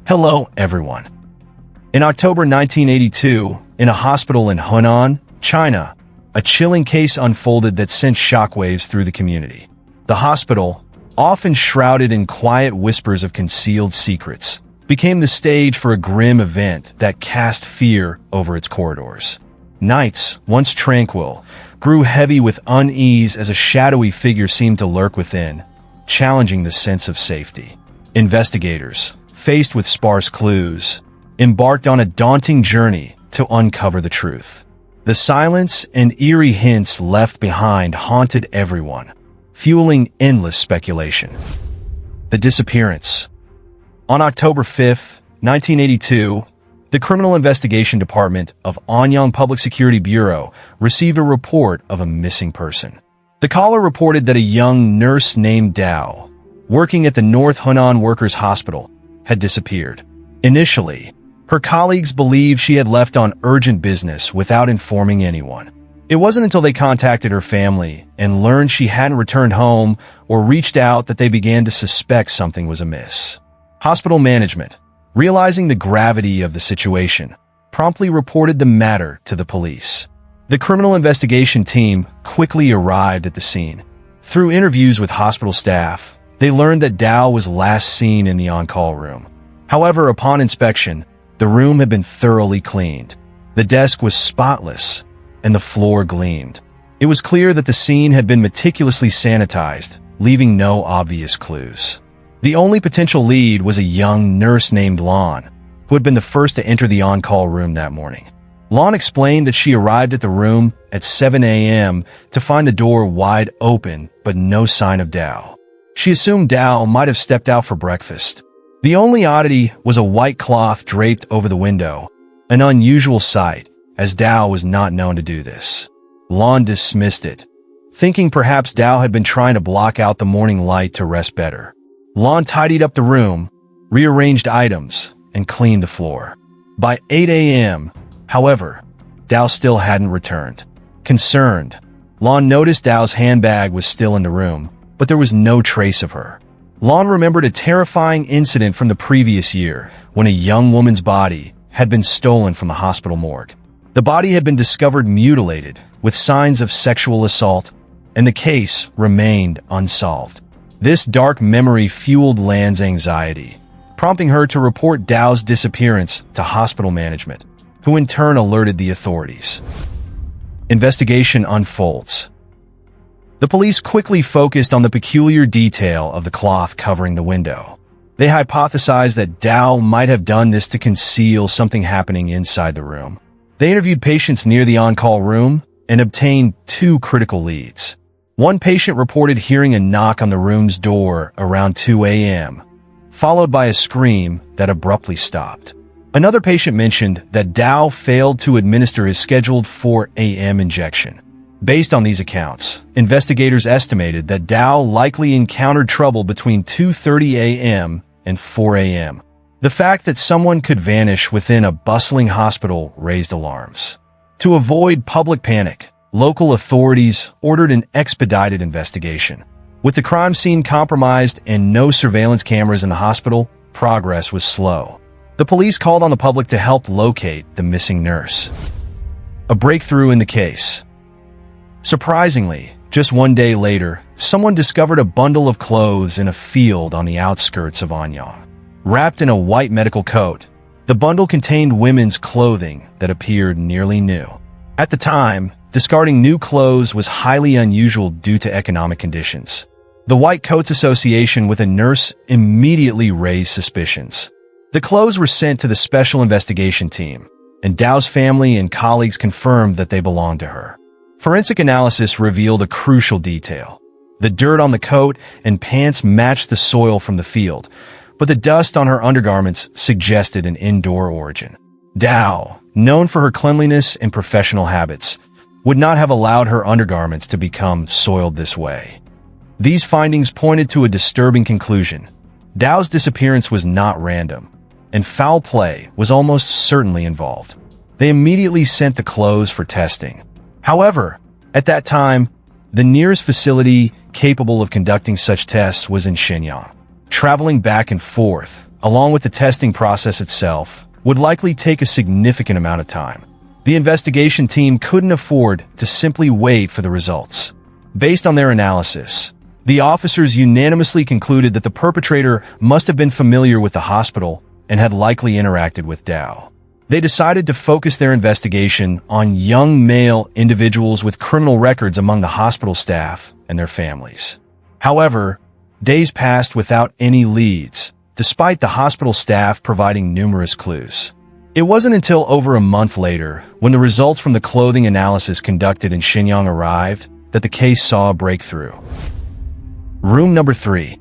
Hello, everyone. In October 1982, in a hospital in Hunan, China, a chilling case unfolded that sent shockwaves through the community. The hospital, often shrouded in quiet whispers of concealed secrets, became the stage for a grim event that cast fear over its corridors. Nights, once tranquil, grew heavy with unease as a shadowy figure seemed to lurk within, challenging the sense of safety. Investigators, faced with sparse clues, embarked on a daunting journey to uncover the truth. The silence and eerie hints left behind haunted everyone, fueling endless speculation. The disappearance. On October 5, 1982, the Criminal Investigation Department of Anyang Public Security Bureau received a report of a missing person. The caller reported that a young nurse named Dao, working at the North Hunan Workers' Hospital, had disappeared. Initially, her colleagues believed she had left on urgent business without informing anyone. It wasn't until they contacted her family and learned she hadn't returned home or reached out that they began to suspect something was amiss. Hospital management, realizing the gravity of the situation, promptly reported the matter to the police. The criminal investigation team quickly arrived at the scene. Through interviews with hospital staff, they learned that Dao was last seen in the on-call room. However, upon inspection, the room had been thoroughly cleaned. The desk was spotless, and the floor gleamed. It was clear that the scene had been meticulously sanitized, leaving no obvious clues. The only potential lead was a young nurse named Lon, who had been the first to enter the on-call room that morning. Lon explained that she arrived at the room at 7 a.m. to find the door wide open, but no sign of Dao. She assumed Dao might have stepped out for breakfast. The only oddity was a white cloth draped over the window, an unusual sight, as Dao was not known to do this. Lon dismissed it, thinking perhaps Dao had been trying to block out the morning light to rest better. Lon tidied up the room, rearranged items, and cleaned the floor. By 8 a.m., however, Dao still hadn't returned. Concerned, Lon noticed Dao's handbag was still in the room, but there was no trace of her. Lon remembered a terrifying incident from the previous year when a young woman's body had been stolen from the hospital morgue. The body had been discovered mutilated, with signs of sexual assault, and the case remained unsolved. This dark memory fueled Lan's anxiety, prompting her to report Dao's disappearance to hospital management, who in turn alerted the authorities. Investigation unfolds. The police quickly focused on the peculiar detail of the cloth covering the window. They hypothesized that Dao might have done this to conceal something happening inside the room. They interviewed patients near the on-call room and obtained two critical leads. One patient reported hearing a knock on the room's door around 2 a.m., followed by a scream that abruptly stopped. Another patient mentioned that Dao failed to administer his scheduled 4 a.m. injection. Based on these accounts, investigators estimated that Dao likely encountered trouble between 2:30 a.m. and 4 a.m. The fact that someone could vanish within a bustling hospital raised alarms. To avoid public panic, local authorities ordered an expedited investigation. With the crime scene compromised and no surveillance cameras in the hospital, progress was slow. The police called on the public to help locate the missing nurse. A breakthrough in the case. Surprisingly, just one day later, someone discovered a bundle of clothes in a field on the outskirts of Anyang. Wrapped in a white medical coat, the bundle contained women's clothing that appeared nearly new. At the time, discarding new clothes was highly unusual due to economic conditions. The white coat's association with a nurse immediately raised suspicions. The clothes were sent to the special investigation team, and Dao's family and colleagues confirmed that they belonged to her. Forensic analysis revealed a crucial detail. The dirt on the coat and pants matched the soil from the field, but the dust on her undergarments suggested an indoor origin. Dao, known for her cleanliness and professional habits, would not have allowed her undergarments to become soiled this way. These findings pointed to a disturbing conclusion. Dao's disappearance was not random, and foul play was almost certainly involved. They immediately sent the clothes for testing. However, at that time, the nearest facility capable of conducting such tests was in Shenyang. Traveling back and forth, along with the testing process itself, would likely take a significant amount of time. The investigation team couldn't afford to simply wait for the results. Based on their analysis, the officers unanimously concluded that the perpetrator must have been familiar with the hospital and had likely interacted with Dao. They decided to focus their investigation on young male individuals with criminal records among the hospital staff and their families. However, days passed without any leads, despite the hospital staff providing numerous clues. It wasn't until over a month later, when the results from the clothing analysis conducted in Shenyang arrived, that the case saw a breakthrough. Room number 3.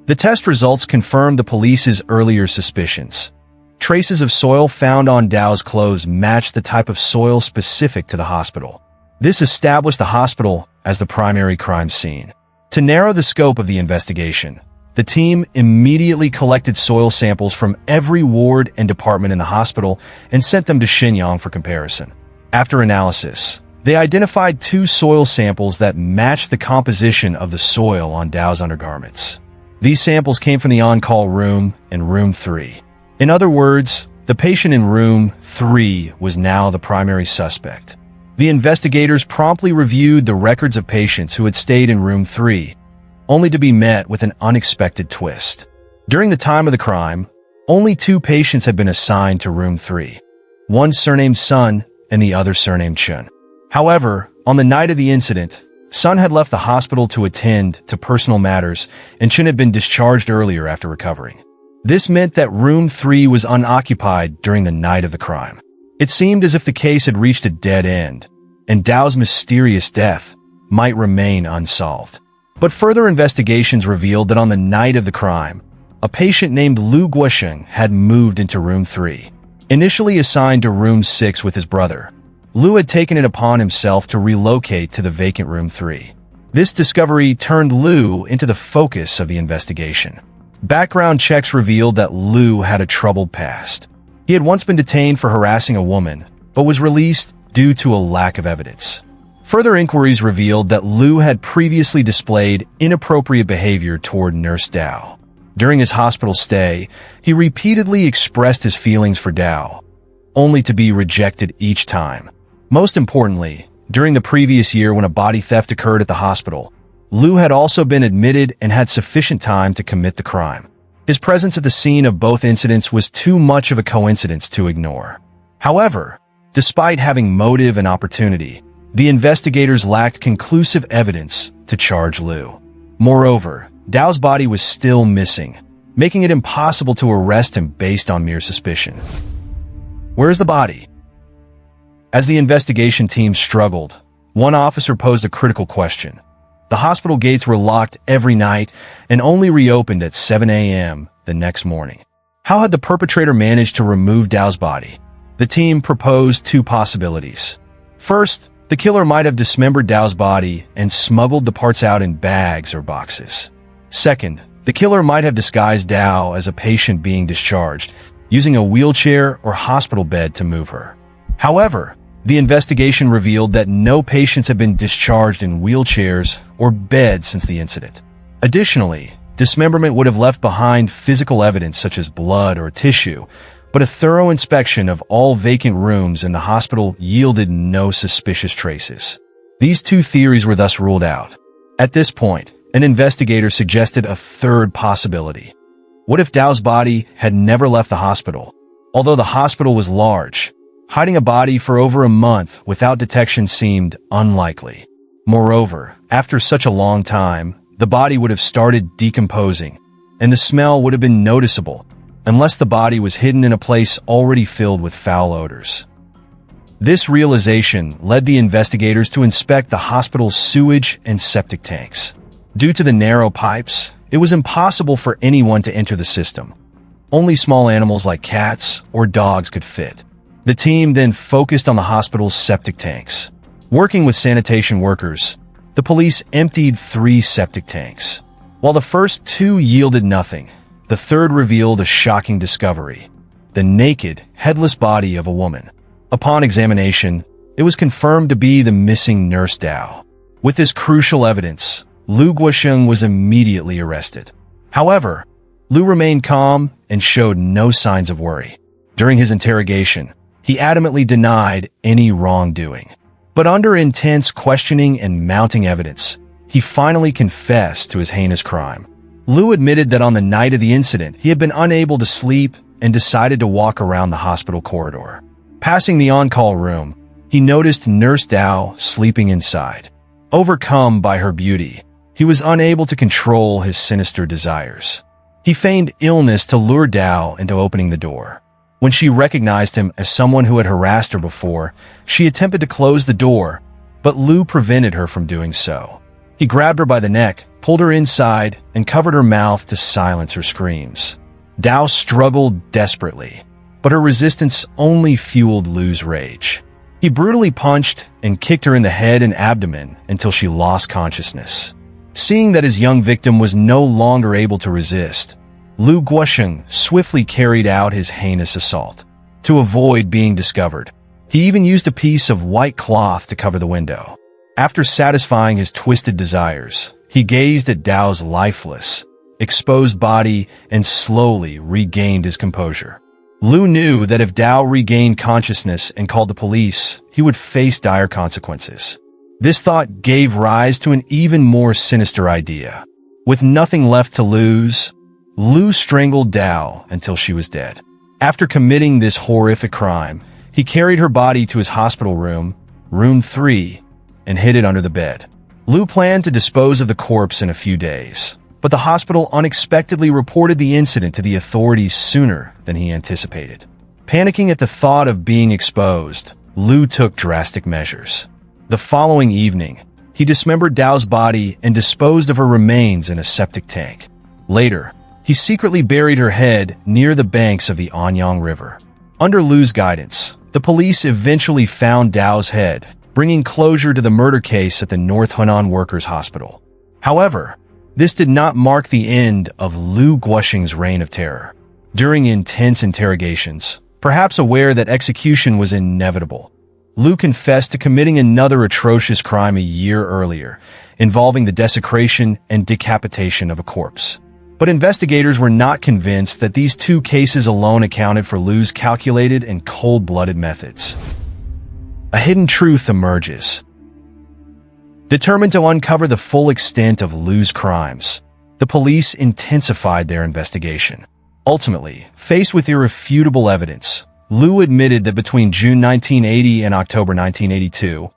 The test results confirmed the police's earlier suspicions. Traces of soil found on Dao's clothes matched the type of soil specific to the hospital. This established the hospital as the primary crime scene. To narrow the scope of the investigation, the team immediately collected soil samples from every ward and department in the hospital and sent them to Shenyang for comparison. After analysis, they identified 2 soil samples that matched the composition of the soil on Dao's undergarments. These samples came from the on-call room and room 3. In other words, the patient in room 3 was now the primary suspect. The investigators promptly reviewed the records of patients who had stayed in room 3, only to be met with an unexpected twist. During the time of the crime, only 2 patients had been assigned to room 3, one surnamed Sun and the other surnamed Chun. However, on the night of the incident, Sun had left the hospital to attend to personal matters, and Chun had been discharged earlier after recovering. This meant that room 3 was unoccupied during the night of the crime. It seemed as if the case had reached a dead end, and Dao's mysterious death might remain unsolved. But further investigations revealed that on the night of the crime, a patient named Lu Guosheng had moved into room 3. Initially assigned to room 6 with his brother, Lu had taken it upon himself to relocate to the vacant room 3. This discovery turned Lu into the focus of the investigation. Background checks revealed that Lu had a troubled past. He had once been detained for harassing a woman, but was released due to a lack of evidence. Further inquiries revealed that Lu had previously displayed inappropriate behavior toward Nurse Dao. During his hospital stay, he repeatedly expressed his feelings for Dao, only to be rejected each time. Most importantly, during the previous year when a body theft occurred at the hospital, Lu had also been admitted and had sufficient time to commit the crime. His presence at the scene of both incidents was too much of a coincidence to ignore. However, despite having motive and opportunity, the investigators lacked conclusive evidence to charge Lu. Moreover, Dao's body was still missing, making it impossible to arrest him based on mere suspicion. Where is the body? As the investigation team struggled, one officer posed a critical question. The hospital gates were locked every night and only reopened at 7 a.m. the next morning. How had the perpetrator managed to remove Dao's body? The team proposed 2 possibilities. First, the killer might have dismembered Dao's body and smuggled the parts out in bags or boxes. Second, the killer might have disguised Dao as a patient being discharged, using a wheelchair or hospital bed to move her. However, the investigation revealed that no patients had been discharged in wheelchairs or beds since the incident. Additionally, dismemberment would have left behind physical evidence such as blood or tissue, but a thorough inspection of all vacant rooms in the hospital yielded no suspicious traces. These 2 theories were thus ruled out. At this point, an investigator suggested a third possibility. What if Dao's body had never left the hospital? Although the hospital was large, hiding a body for over a month without detection seemed unlikely. Moreover, after such a long time, the body would have started decomposing, and the smell would have been noticeable, unless the body was hidden in a place already filled with foul odors. This realization led the investigators to inspect the hospital's sewage and septic tanks. Due to the narrow pipes, it was impossible for anyone to enter the system. Only small animals like cats or dogs could fit. The team then focused on the hospital's septic tanks. Working with sanitation workers, the police emptied 3 septic tanks. While the first 2 yielded nothing, the third revealed a shocking discovery: the naked, headless body of a woman. Upon examination, it was confirmed to be the missing Nurse Dao. With this crucial evidence, Lu Guosheng was immediately arrested. However, Lou remained calm and showed no signs of worry. During his interrogation, he adamantly denied any wrongdoing. But under intense questioning and mounting evidence, he finally confessed to his heinous crime. Lou admitted that on the night of the incident, he had been unable to sleep and decided to walk around the hospital corridor. Passing the on-call room, he noticed Nurse Dao sleeping inside. Overcome by her beauty, he was unable to control his sinister desires. He feigned illness to lure Dao into opening the door. When she recognized him as someone who had harassed her before, she attempted to close the door, but Lou prevented her from doing so. He grabbed her by the neck, pulled her inside, and covered her mouth to silence her screams. Dao struggled desperately, but her resistance only fueled Lou's rage. He brutally punched and kicked her in the head and abdomen until she lost consciousness. Seeing that his young victim was no longer able to resist, Lu Guosheng swiftly carried out his heinous assault. To avoid being discovered, he even used a piece of white cloth to cover the window. After satisfying his twisted desires, he gazed at Dao's lifeless, exposed body and slowly regained his composure. Lu knew that if Dao regained consciousness and called the police, he would face dire consequences. This thought gave rise to an even more sinister idea. With nothing left to lose, Lu strangled Dao until she was dead. After committing this horrific crime, he carried her body to his hospital room, room 3, and hid it under the bed. Lu planned to dispose of the corpse in a few days, but the hospital unexpectedly reported the incident to the authorities sooner than he anticipated. Panicking at the thought of being exposed, Lu took drastic measures. The following evening, he dismembered Dao's body and disposed of her remains in a septic tank. Later, he secretly buried her head near the banks of the Anyang River. Under Lu's guidance, the police eventually found Dao's head, bringing closure to the murder case at the North Hunan Workers' Hospital. However, this did not mark the end of Lu Guosheng's reign of terror. During intense interrogations, perhaps aware that execution was inevitable, Lu confessed to committing another atrocious crime a year earlier, involving the desecration and decapitation of a corpse. But investigators were not convinced that these two cases alone accounted for Lu's calculated and cold-blooded methods. A hidden truth emerges. Determined to uncover the full extent of Lu's crimes, the police intensified their investigation. Ultimately, faced with irrefutable evidence, Lu admitted that between June 1980 and October 1982,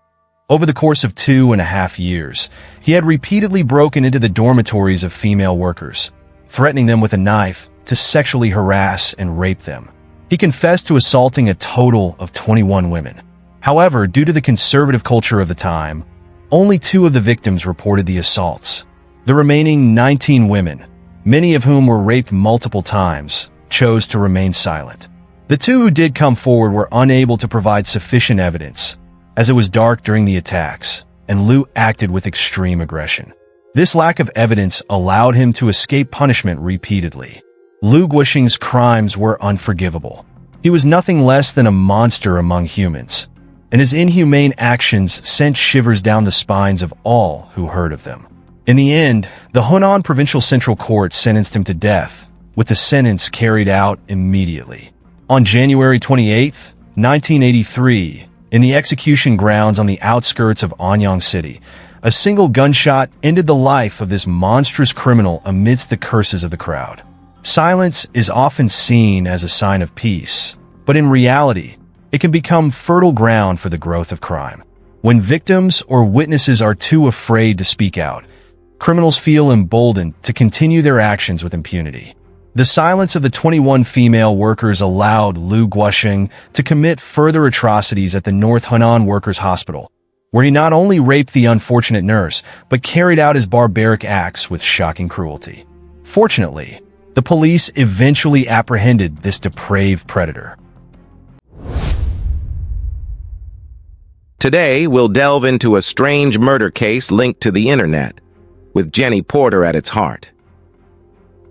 over the course of 2.5 years, he had repeatedly broken into the dormitories of female workers, threatening them with a knife to sexually harass and rape them. He confessed to assaulting a total of 21 women. However, due to the conservative culture of the time, only 2 of the victims reported the assaults. The remaining 19 women, many of whom were raped multiple times, chose to remain silent. The 2 who did come forward were unable to provide sufficient evidence, as it was dark during the attacks, and Lu acted with extreme aggression. This lack of evidence allowed him to escape punishment repeatedly. Lu Guosheng's crimes were unforgivable. He was nothing less than a monster among humans, and his inhumane actions sent shivers down the spines of all who heard of them. In the end, the Hunan Provincial Central Court sentenced him to death, with the sentence carried out immediately. On January 28, 1983, in the execution grounds on the outskirts of Anyang City, a single gunshot ended the life of this monstrous criminal amidst the curses of the crowd. Silence is often seen as a sign of peace, but in reality, it can become fertile ground for the growth of crime. When victims or witnesses are too afraid to speak out, criminals feel emboldened to continue their actions with impunity. The silence of the 21 female workers allowed Lu Guosheng to commit further atrocities at the North Hunan Workers' Hospital, where he not only raped the unfortunate nurse, but carried out his barbaric acts with shocking cruelty. Fortunately, the police eventually apprehended this depraved predator. Today, we'll delve into a strange murder case linked to the internet, with Jenny Porter at its heart.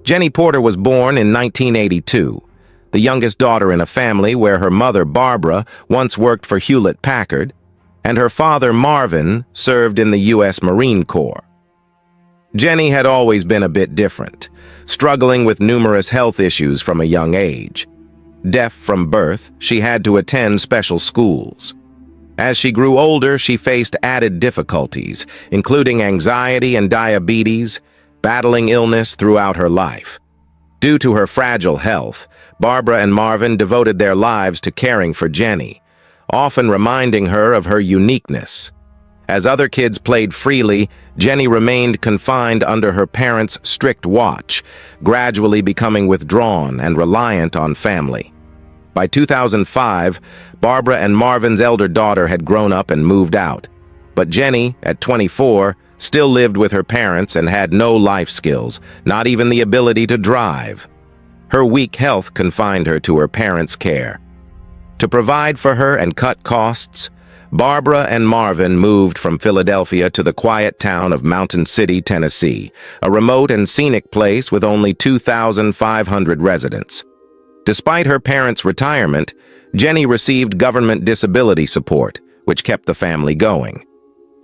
Jenny Porter was born in 1982, the youngest daughter in a family where her mother, Barbara, once worked for Hewlett-Packard, and her father, Marvin, served in the U.S. Marine Corps. Jenny had always been a bit different, struggling with numerous health issues from a young age. Deaf from birth, she had to attend special schools. As she grew older, she faced added difficulties, including anxiety and diabetes, battling illness throughout her life. Due to her fragile health, Barbara and Marvin devoted their lives to caring for Jenny, often reminding her of her uniqueness. As other kids played freely, Jenny remained confined under her parents' strict watch, gradually becoming withdrawn and reliant on family. By 2005, Barbara and Marvin's elder daughter had grown up and moved out. But Jenny, at 24, still lived with her parents and had no life skills, not even the ability to drive. Her weak health confined her to her parents' care. To provide for her and cut costs, Barbara and Marvin moved from Philadelphia to the quiet town of Mountain City, Tennessee, a remote and scenic place with only 2,500 residents. Despite her parents' retirement, Jenny received government disability support, which kept the family going.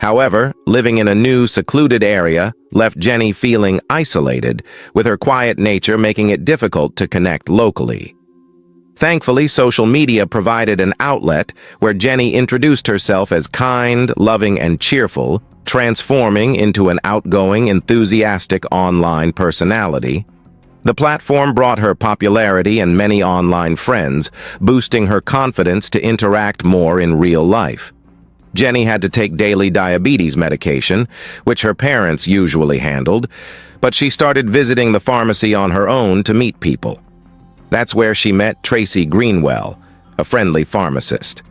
However, living in a new, secluded area left Jenny feeling isolated, with her quiet nature making it difficult to connect locally. Thankfully, social media provided an outlet where Jenny introduced herself as kind, loving, and cheerful, transforming into an outgoing, enthusiastic online personality. The platform brought her popularity and many online friends, boosting her confidence to interact more in real life. Jenny had to take daily diabetes medication, which her parents usually handled, but she started visiting the pharmacy on her own to meet people. That's where she met Tracy Greenwell, a friendly pharmacist.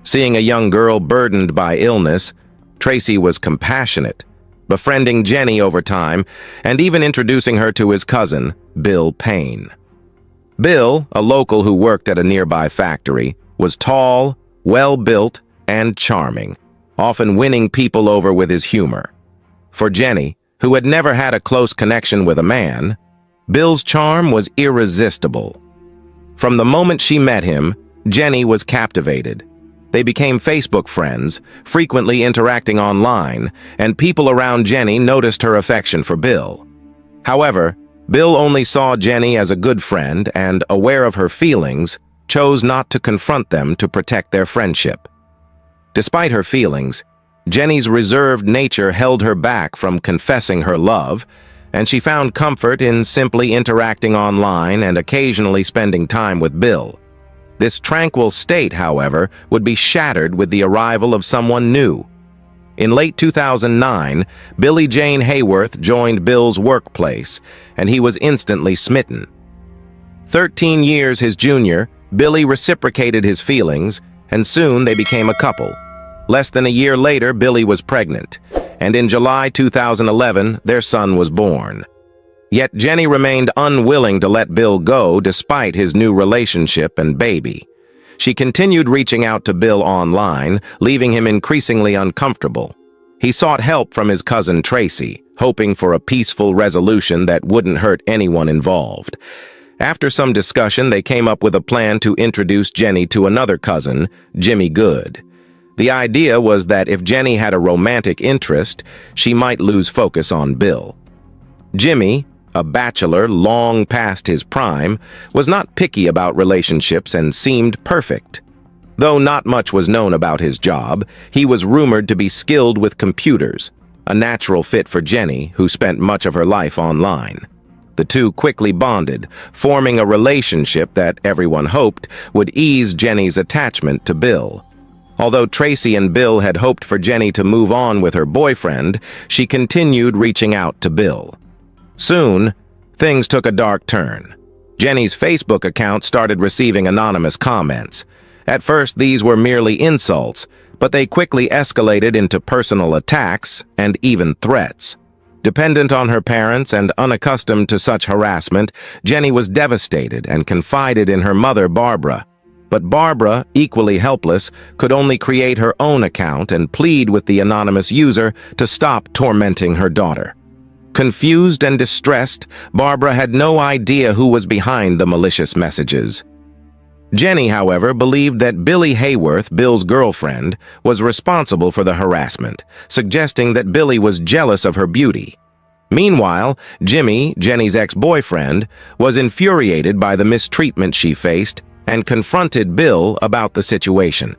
Seeing a young girl burdened by illness, Tracy was compassionate, befriending Jenny over time and even introducing her to his cousin, Bill Payne. Bill, a local who worked at a nearby factory, was tall, well-built, and charming, often winning people over with his humor. For Jenny, who had never had a close connection with a man, Bill's charm was irresistible. From the moment she met him, Jenny was captivated. They became Facebook friends, frequently interacting online, and people around Jenny noticed her affection for Bill. However, Bill only saw Jenny as a good friend and, aware of her feelings, chose not to confront them to protect their friendship. Despite her feelings, Jenny's reserved nature held her back from confessing her love, and she found comfort in simply interacting online and occasionally spending time with Bill. This tranquil state, however, would be shattered with the arrival of someone new. In late 2009, Billie Jane Hayworth joined Bill's workplace, and he was instantly smitten. 13 years his junior, Billie reciprocated his feelings, and soon they became a couple. Less than a year later, Billie was pregnant, and in July 2011, their son was born. Yet Jenny remained unwilling to let Bill go despite his new relationship and baby. She continued reaching out to Bill online, leaving him increasingly uncomfortable. He sought help from his cousin Tracy, hoping for a peaceful resolution that wouldn't hurt anyone involved. After some discussion, they came up with a plan to introduce Jenny to another cousin, Jimmy Good. The idea was that if Jenny had a romantic interest, she might lose focus on Bill. Jimmy, a bachelor long past his prime, was not picky about relationships and seemed perfect. Though not much was known about his job, he was rumored to be skilled with computers, a natural fit for Jenny, who spent much of her life online. The two quickly bonded, forming a relationship that everyone hoped would ease Jenny's attachment to Bill. Although Tracy and Bill had hoped for Jenny to move on with her boyfriend, she continued reaching out to Bill. Soon, things took a dark turn. Jenny's Facebook account started receiving anonymous comments. At first, these were merely insults, but they quickly escalated into personal attacks and even threats. Dependent on her parents and unaccustomed to such harassment, Jenny was devastated and confided in her mother, Barbara. But Barbara, equally helpless, could only create her own account and plead with the anonymous user to stop tormenting her daughter. Confused and distressed, Barbara had no idea who was behind the malicious messages. Jenny, however, believed that Billie Hayworth, Bill's girlfriend, was responsible for the harassment, suggesting that Billie was jealous of her beauty. Meanwhile, Jimmy, Jenny's ex-boyfriend, was infuriated by the mistreatment she faced and confronted Bill about the situation.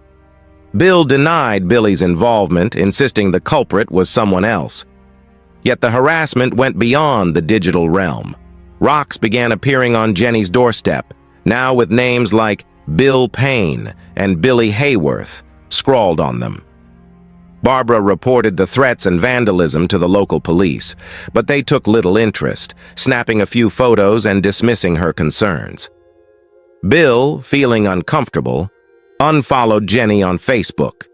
Bill denied Billy's involvement, insisting the culprit was someone else. Yet the harassment went beyond the digital realm. Rocks began appearing on Jenny's doorstep, now with names like Bill Payne and Billy Hayworth scrawled on them. Barbara reported the threats and vandalism to the local police, but they took little interest, snapping a few photos and dismissing her concerns. Bill, feeling uncomfortable, unfollowed Jenny on Facebook.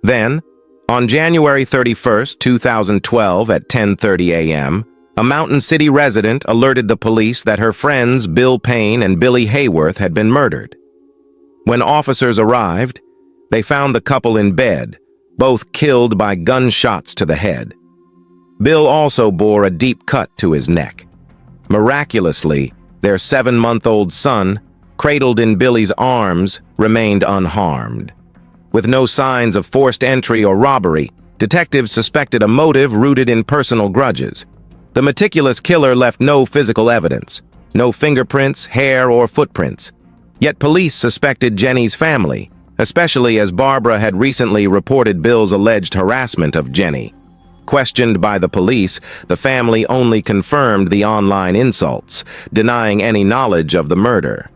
Then, on January 31, 2012 at 10:30 a.m., a Mountain City resident alerted the police that her friends Bill Payne and Billy Hayworth had been murdered. When officers arrived, they found the couple in bed, both killed by gunshots to the head. Bill also bore a deep cut to his neck. Miraculously, their 7-month-old son, cradled in Billy's arms, remained unharmed. With no signs of forced entry or robbery, detectives suspected a motive rooted in personal grudges. The meticulous killer left no physical evidence, no fingerprints, hair, or footprints. Yet police suspected Jenny's family, especially as Barbara had recently reported Bill's alleged harassment of Jenny. Questioned by the police, the family only confirmed the online insults, denying any knowledge of the murder.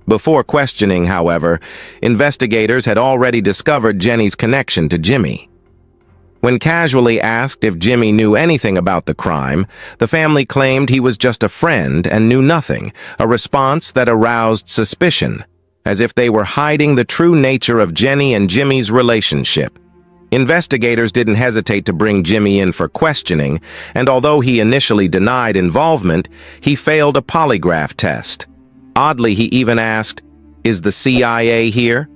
Before questioning, however, investigators had already discovered Jenny's connection to Jimmy. When casually asked if Jimmy knew anything about the crime, the family claimed he was just a friend and knew nothing, a response that aroused suspicion, as if they were hiding the true nature of Jenny and Jimmy's relationship. Investigators didn't hesitate to bring Jimmy in for questioning, and although he initially denied involvement, he failed a polygraph test. Oddly, he even asked, "Is the CIA here?"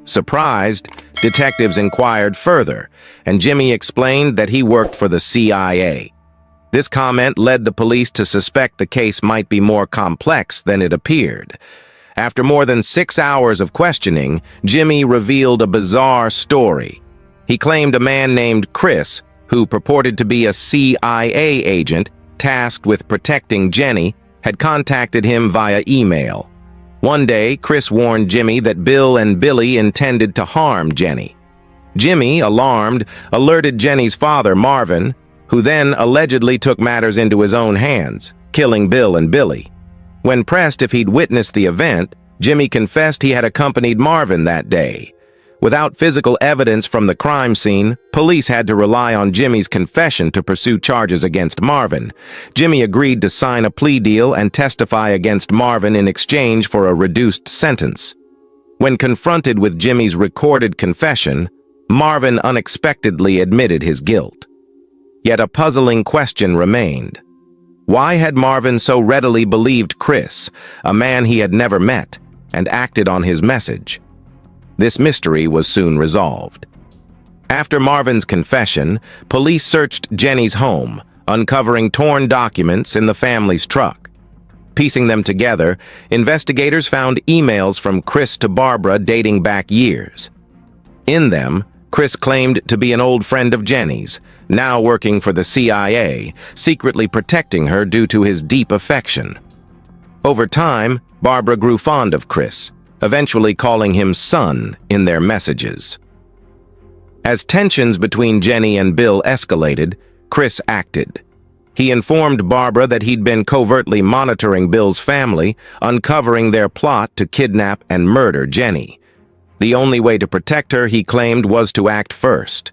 Surprised, detectives inquired further, and Jimmy explained that he worked for the CIA. This comment led the police to suspect the case might be more complex than it appeared. After more than 6 hours of questioning, Jimmy revealed a bizarre story. He claimed a man named Chris, who purported to be a CIA agent tasked with protecting Jenny, had contacted him via email. One day, Chris warned Jimmy that Bill and Billy intended to harm Jenny. Jimmy, alarmed, alerted Jenny's father, Marvin, who then allegedly took matters into his own hands, killing Bill and Billy. When pressed if he'd witnessed the event, Jimmy confessed he had accompanied Marvin that day. Without physical evidence from the crime scene, police had to rely on Jimmy's confession to pursue charges against Marvin. Jimmy agreed to sign a plea deal and testify against Marvin in exchange for a reduced sentence. When confronted with Jimmy's recorded confession, Marvin unexpectedly admitted his guilt. Yet a puzzling question remained. Why had Marvin so readily believed Chris, a man he had never met, and acted on his message? This mystery was soon resolved. After Marvin's confession, police searched Jenny's home, uncovering torn documents in the family's truck. Piecing them together, investigators found emails from Chris to Barbara dating back years. In them, Chris claimed to be an old friend of Jenny's, now working for the CIA, secretly protecting her due to his deep affection. Over time, Barbara grew fond of Chris, eventually calling him son in their messages. As tensions between Jenny and Bill escalated, Chris acted. He informed Barbara that he'd been covertly monitoring Bill's family, uncovering their plot to kidnap and murder Jenny. The only way to protect her, he claimed, was to act first.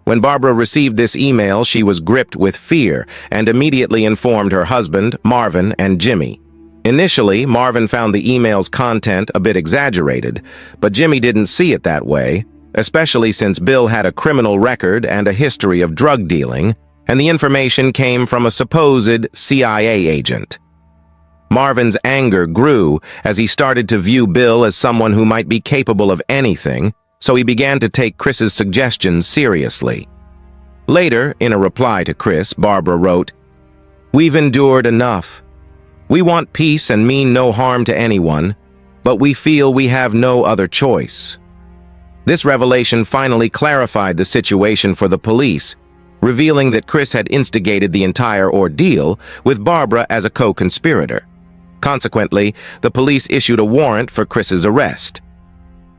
When Barbara received this email, she was gripped with fear and immediately informed her husband, Marvin, and Jimmy. Initially, Marvin found the email's content a bit exaggerated, but Jimmy didn't see it that way, especially since Bill had a criminal record and a history of drug dealing, and the information came from a supposed CIA agent. Marvin's anger grew as he started to view Bill as someone who might be capable of anything, so he began to take Chris's suggestions seriously. Later, in a reply to Chris, Barbara wrote, "We've endured enough. We want peace and mean no harm to anyone, but we feel we have no other choice." This revelation finally clarified the situation for the police, revealing that Chris had instigated the entire ordeal, with Barbara as a co-conspirator. Consequently, the police issued a warrant for Chris's arrest.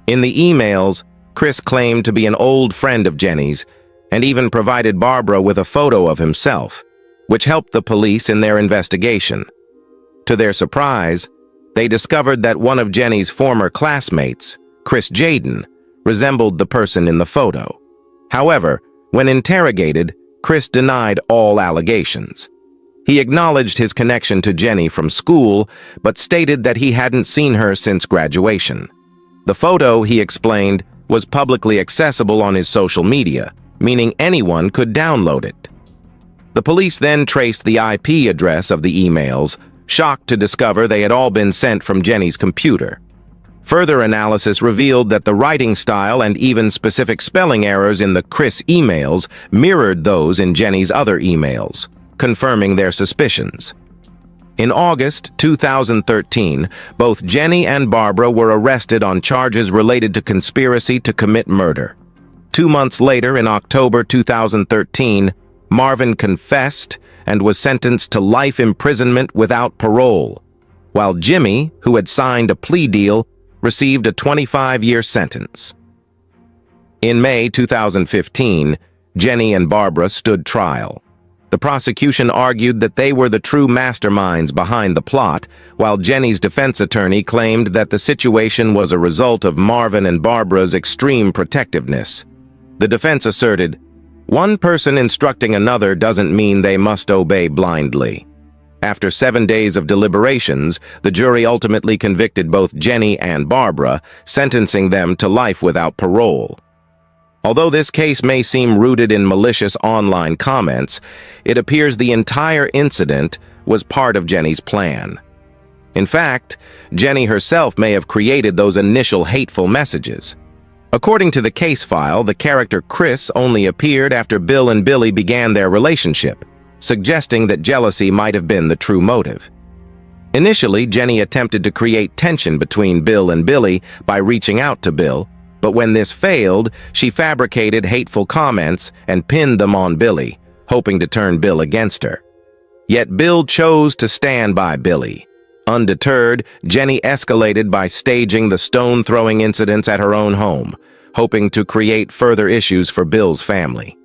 In the emails, Chris claimed to be an old friend of Jenny's and even provided Barbara with a photo of himself, which helped the police in their investigation. To their surprise, they discovered that one of Jenny's former classmates, Chris Jaden, resembled the person in the photo. However, when interrogated, Chris denied all allegations. He acknowledged his connection to Jenny from school, but stated that he hadn't seen her since graduation. The photo, he explained, was publicly accessible on his social media, meaning anyone could download it. The police then traced the IP address of the emails, shocked to discover they had all been sent from Jenny's computer. Further analysis revealed that the writing style and even specific spelling errors in the Chris emails mirrored those in Jenny's other emails, confirming their suspicions. In August 2013, both Jenny and Barbara were arrested on charges related to conspiracy to commit murder. 2 months later, in October 2013, Marvin confessed and was sentenced to life imprisonment without parole, while Jimmy, who had signed a plea deal, received a 25-year sentence. In May 2015, Jenny and Barbara stood trial. The prosecution argued that they were the true masterminds behind the plot, while Jenny's defense attorney claimed that the situation was a result of Marvin and Barbara's extreme protectiveness. The defense asserted, "One person instructing another doesn't mean they must obey blindly." After 7 days of deliberations, the jury ultimately convicted both Jenny and Barbara, sentencing them to life without parole. Although this case may seem rooted in malicious online comments, it appears the entire incident was part of Jenny's plan. In fact, Jenny herself may have created those initial hateful messages. According to the case file, the character Chris only appeared after Bill and Billy began their relationship, suggesting that jealousy might have been the true motive. Initially, Jenny attempted to create tension between Bill and Billy by reaching out to Bill, but when this failed, she fabricated hateful comments and pinned them on Billy, hoping to turn Bill against her. Yet Bill chose to stand by Billy. Undeterred, Jenny escalated by staging the stone-throwing incidents at her own home, hoping to create further issues for Bill's family.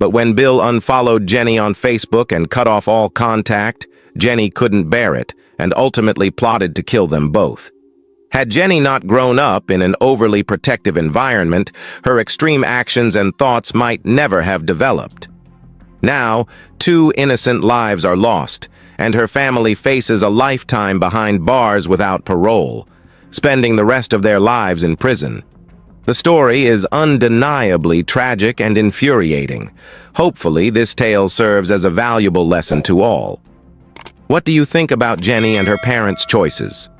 But when Bill unfollowed Jenny on Facebook and cut off all contact, Jenny couldn't bear it and ultimately plotted to kill them both. Had Jenny not grown up in an overly protective environment, her extreme actions and thoughts might never have developed. Now, 2 innocent lives are lost, and her family faces a lifetime behind bars without parole, spending the rest of their lives in prison. The story is undeniably tragic and infuriating. Hopefully, this tale serves as a valuable lesson to all. What do you think about Jenny and her parents' choices?